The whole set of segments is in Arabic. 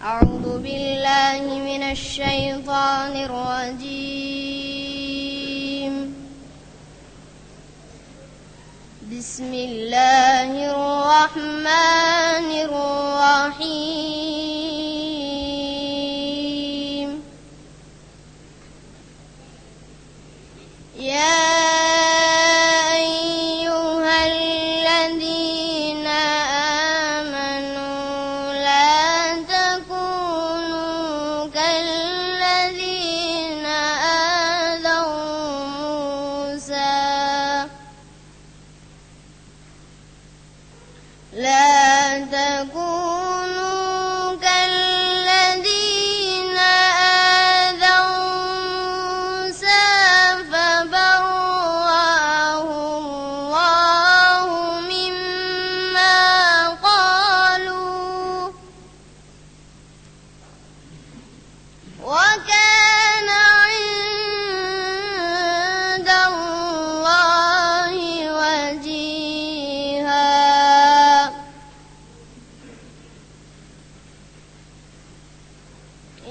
أعوذ بالله من الشيطان الرجيم. بسم الله الرحمن الرحيم. يا أيها الذين آمنوا لا تكونوا كالذين آذوا موسى لا تكونوا كالذين آذوا موسى فبرأه الله مما قالوا وكان عند الله وجيها.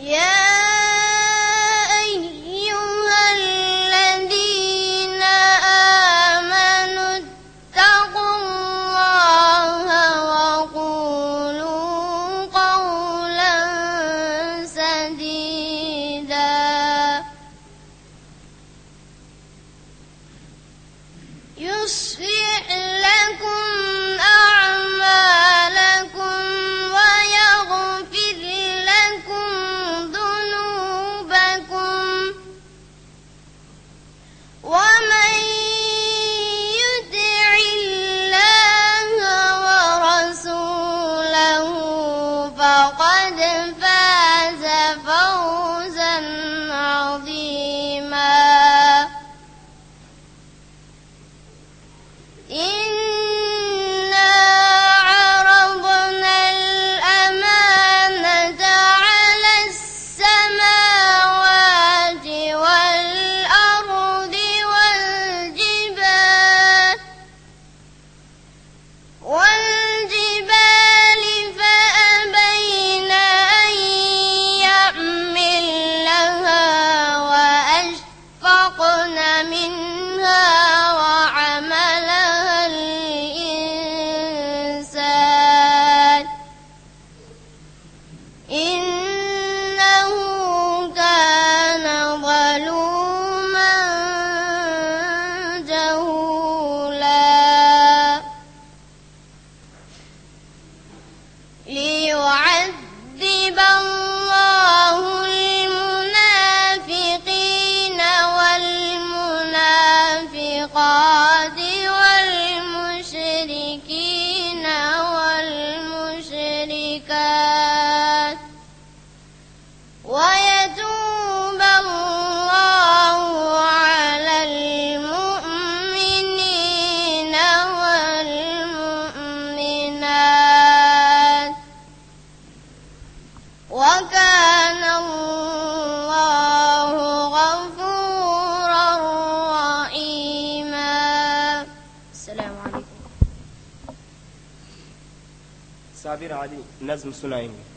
يا أيها الذين آمنوا اتقوا الله وقولوا قولا سديدا يصلح لكم أعمالكم ويغفر لكم ذنوبكم ومن يطع الله ورسوله فقد فاز فوزا عظيما. إنا عرضنا الأمانة على السماوات والأرض والجبال فأبين أن يحملنها وأشفقن منها وحملها الإنسان إنه كان ظلوما جهولا. ليعذب الله المنافقين والمنافقات والمشركين والمشركات ويتوب الله على المؤمنين والمؤمنات وكان الله غفورا رحيما. السلام عليكم. صابر علي نظم سنائیں گے.